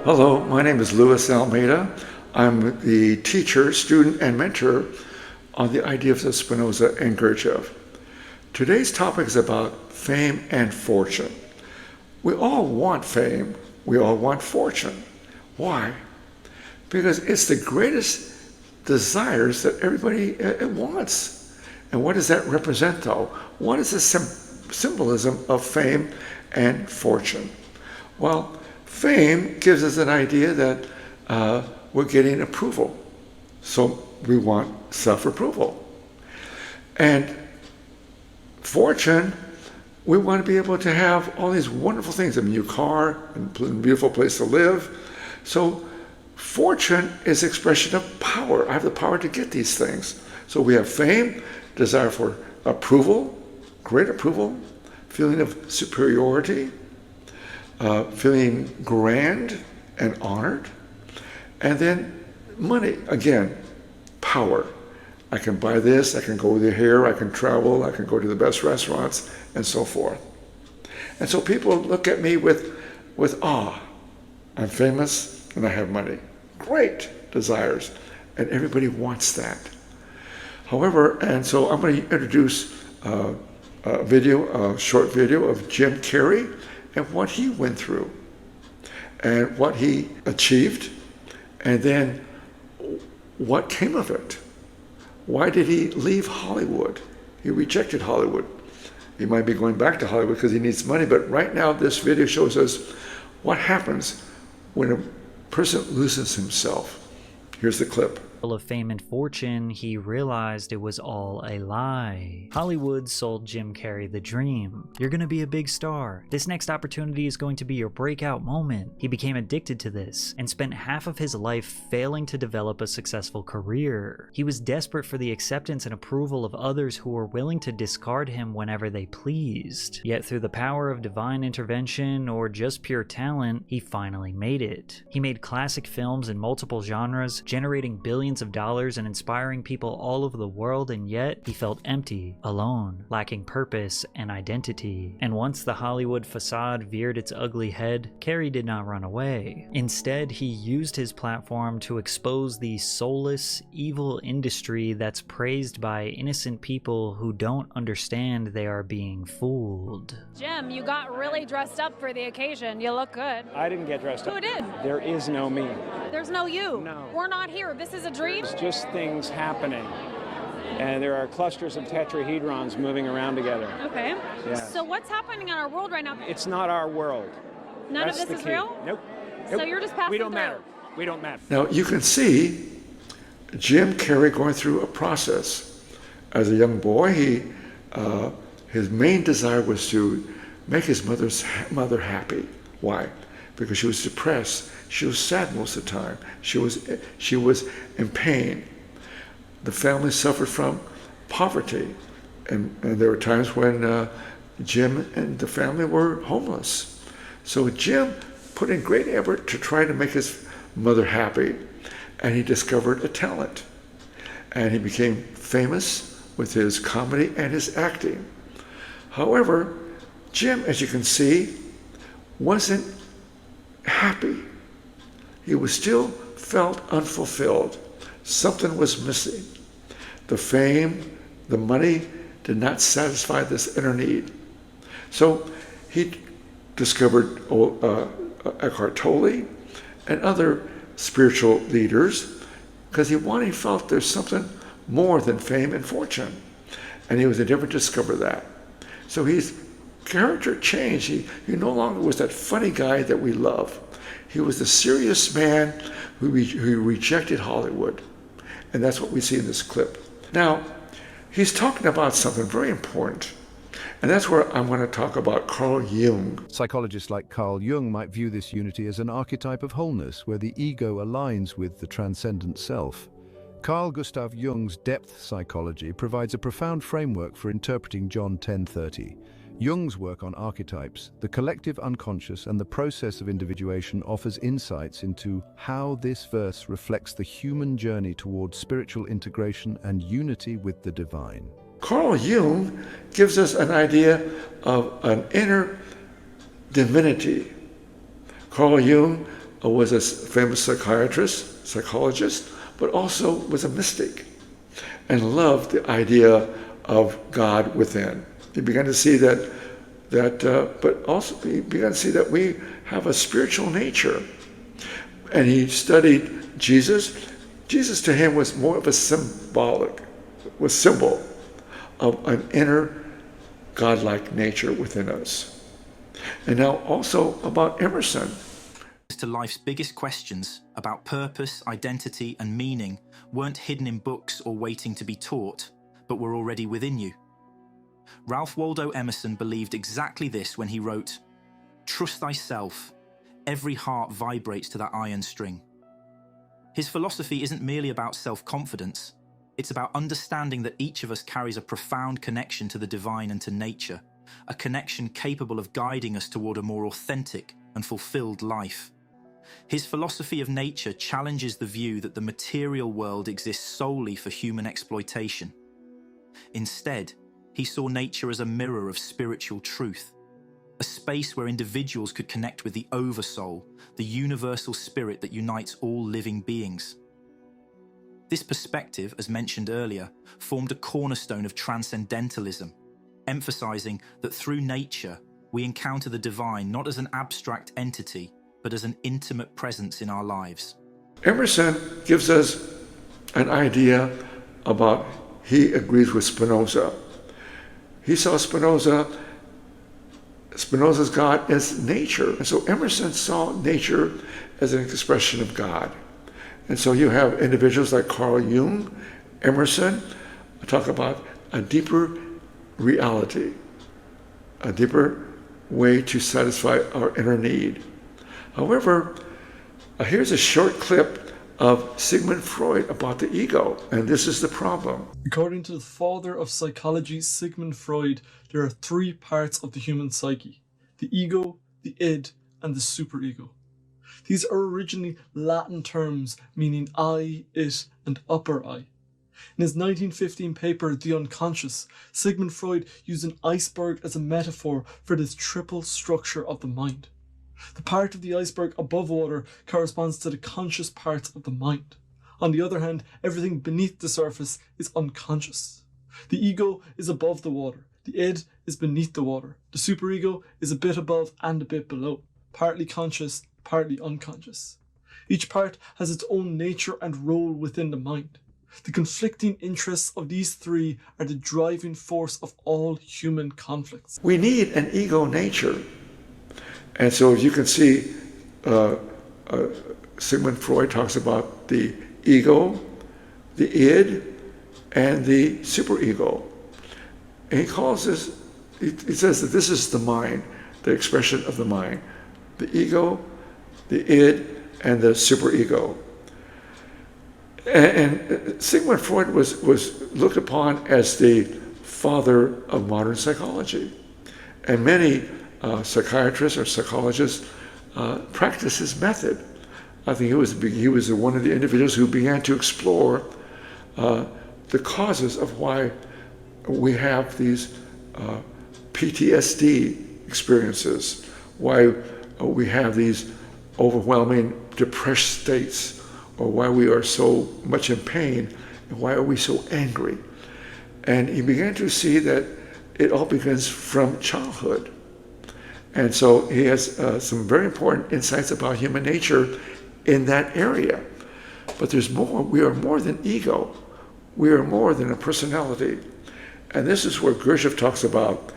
Hello, my name is Louis Almeida. I'm the teacher, student, and mentor on the ideas of Spinoza and Gurdjieff. Today's topic is about fame and fortune. We all want fame. We all want fortune. Why? Because it's the greatest desires that everybody wants. And what does that represent, though? What is the symbolism of fame and fortune? Well, fame gives us an idea that we're getting approval. So we want self-approval. And fortune, we want to be able to have all these wonderful things, a new car, a beautiful place to live. So fortune is expression of power. I have the power to get these things. So we have fame, desire for approval, great approval, feeling of superiority, feeling grand and honored, and then money, again, power. I can buy this, I can go here, I can travel, I can go to the best restaurants, and so forth. And so people look at me with awe. I'm famous and I have money. Great desires, and everybody wants that. However, and so I'm going to introduce a short video of Jim Carrey and what he went through and what he achieved, and then what came of it. Why did he leave Hollywood? He rejected Hollywood. He might be going back to Hollywood because he needs money, but right now this video shows us what happens when a person loses himself. Here's the clip. Of fame and fortune, he realized it was all a lie. Hollywood sold Jim Carrey the dream. You're gonna be a big star. This next opportunity is going to be your breakout moment. He became addicted to this and spent half of his life failing to develop a successful career. He was desperate for the acceptance and approval of others who were willing to discard him whenever they pleased. Yet through the power of divine intervention or just pure talent, he finally made it. He made classic films in multiple genres, generating billions of dollars and inspiring people all over the world, and yet he felt empty, alone, lacking purpose and identity. And once the Hollywood facade veered its ugly head, Carrey did not run away. Instead, he used his platform to expose the soulless, evil industry that's praised by innocent people who don't understand they are being fooled. Jim, you got really dressed up for the occasion. You look good. I didn't get dressed up. Who did? There is no me. There's no you. No. We're not here. This is a dream. It's just things happening. And there are clusters of tetrahedrons moving around together. Okay. Yeah. So what's happening in our world right now? It's not our world. None That's of this the is key. real? Nope. So you're just passing We don't through. matter. We don't matter. Now you can see Jim Carrey going through a process. As a young boy, his main desire was to make his mother happy. Why? Because she was depressed. She was sad most of the time. She was in pain. The family suffered from poverty, and there were times when Jim and the family were homeless. So Jim put in great effort to try to make his mother happy, and he discovered a talent, and he became famous with his comedy and his acting. However, Jim, as you can see, wasn't happy. He was still felt unfulfilled. Something was missing. The fame, the money did not satisfy this inner need. So he discovered Eckhart Tolle and other spiritual leaders because he felt there's something more than fame and fortune. And he was endeavoring to discover that. So his character changed. He no longer was that funny guy that we love. He was the serious man who rejected Hollywood. And that's what we see in this clip. Now, he's talking about something very important. And that's where I'm going to talk about Carl Jung. Psychologists like Carl Jung might view this unity as an archetype of wholeness, where the ego aligns with the transcendent self. Carl Gustav Jung's depth psychology provides a profound framework for interpreting John 10:30. Jung's work on archetypes, the collective unconscious, and the process of individuation offers insights into how this verse reflects the human journey towards spiritual integration and unity with the divine. Carl Jung gives us an idea of an inner divinity. Carl Jung was a famous psychologist, but also was a mystic and loved the idea of God within. He began to see but also he began to see that we have a spiritual nature. And he studied Jesus. Jesus to him was more of a symbol of an inner godlike nature within us. And now also about Emerson. To life's biggest questions about purpose, identity, and meaning weren't hidden in books or waiting to be taught, but were already within you. Ralph Waldo Emerson believed exactly this when he wrote, "Trust thyself. Every heart vibrates to that iron string." His philosophy isn't merely about self-confidence. It's about understanding that each of us carries a profound connection to the divine and to nature, a connection capable of guiding us toward a more authentic and fulfilled life. His philosophy of nature challenges the view that the material world exists solely for human exploitation. Instead, he saw nature as a mirror of spiritual truth, a space where individuals could connect with the oversoul, the universal spirit that unites all living beings. This perspective, as mentioned earlier, formed a cornerstone of transcendentalism, emphasizing that through nature, we encounter the divine not as an abstract entity, but as an intimate presence in our lives. Emerson gives us an idea about, he agrees with Spinoza. He saw Spinoza's God as nature. And so Emerson saw nature as an expression of God. And so you have individuals like Carl Jung, Emerson, talk about a deeper reality, a deeper way to satisfy our inner need. However, here's a short clip of Sigmund Freud about the ego, and this is the problem. According to the father of psychology, Sigmund Freud, there are three parts of the human psyche: the ego, the id, and the superego. These are originally Latin terms meaning I, it, and upper I. In his 1915 paper, The Unconscious, Sigmund Freud used an iceberg as a metaphor for this triple structure of the mind. The part of the iceberg above water corresponds to the conscious parts of the mind. On the other hand, everything beneath the surface is unconscious. The ego is above the water. The id is beneath the water. The superego is a bit above and a bit below, partly conscious, partly unconscious. Each part has its own nature and role within the mind. The conflicting interests of these three are the driving force of all human conflicts. We need an ego nature. And so as you can see, Sigmund Freud talks about the ego, the id, and the superego. And he calls this, he says that this is the mind, the expression of the mind. The ego, the id, and the superego. And Sigmund Freud was looked upon as the father of modern psychology. And many psychiatrists or psychologists practice his method. I think he was one of the individuals who began to explore the causes of why we have these PTSD experiences, why we have these overwhelming depressed states, or why we are so much in pain, and why are we so angry. And he began to see that it all begins from childhood. And so he has some very important insights about human nature in that area. But there's more. We are more than ego. We are more than a personality. And this is where Gurdjieff talks about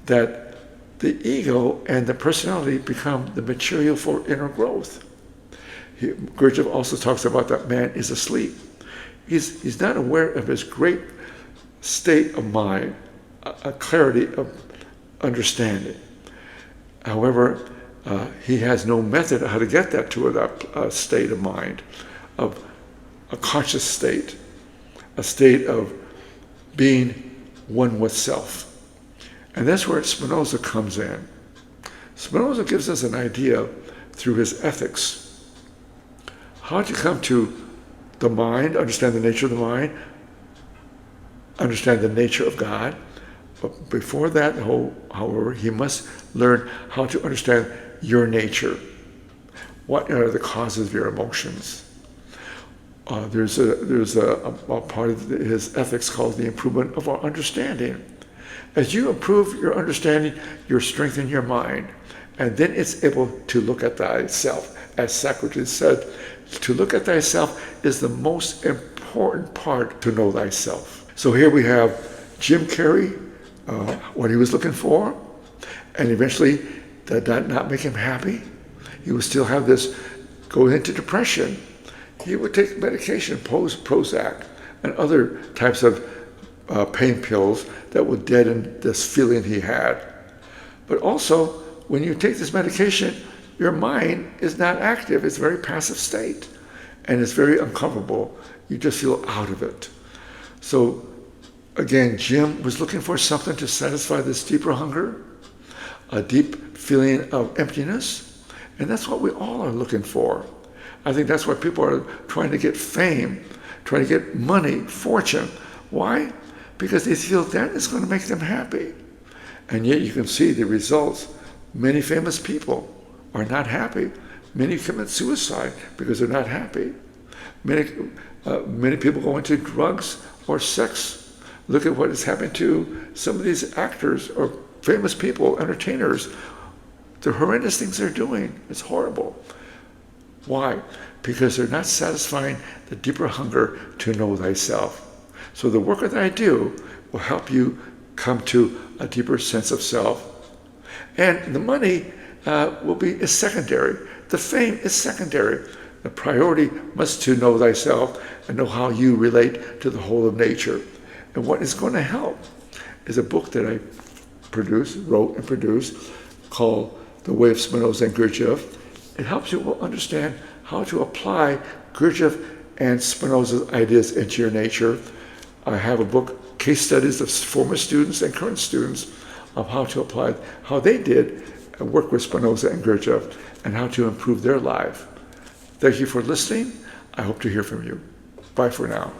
that the ego and the personality become the material for inner growth. Gurdjieff also talks about that man is asleep. He's not aware of his great state of mind, a clarity of understanding. However, he has no method how to get that to a state of mind, of a conscious state, a state of being one with self. And that's where Spinoza comes in. Spinoza gives us an idea through his ethics, how to come to the mind, understand the nature of the mind, understand the nature of God. But before that, however, he must learn how to understand your nature. What are the causes of your emotions? There's a part of his ethics called the improvement of our understanding. As you improve your understanding, you strengthen your mind, and then it's able to look at thyself. As Socrates said, to look at thyself is the most important part to know thyself. So here we have Jim Carrey, what he was looking for, and eventually that did not make him happy. He would still have this, go into depression. He would take medication, Prozac, and other types of pain pills that would deaden this feeling he had. But also, when you take this medication, your mind is not active. It's a very passive state, and it's very uncomfortable. You just feel out of it. So, again, Jim was looking for something to satisfy this deeper hunger, a deep feeling of emptiness, and that's what we all are looking for. I think that's why people are trying to get fame, trying to get money, fortune. Why? Because they feel that is going to make them happy. And yet you can see the results. Many famous people are not happy. Many commit suicide because they're not happy. Many people go into drugs or sex. Look at what has happened to some of these actors or famous people, entertainers. The horrendous things they're doing. It's horrible. Why? Because they're not satisfying the deeper hunger to know thyself. So the work that I do will help you come to a deeper sense of self. And the money is secondary. The fame is secondary. The priority must to know thyself and know how you relate to the whole of nature. And what is going to help is a book that I wrote and produced called The Way of Spinoza and Gurdjieff. It helps you understand how to apply Gurdjieff and Spinoza's ideas into your nature. I have a book, case studies of former students and current students of how to apply, how they did work with Spinoza and Gurdjieff and how to improve their life. Thank you for listening. I hope to hear from you. Bye for now.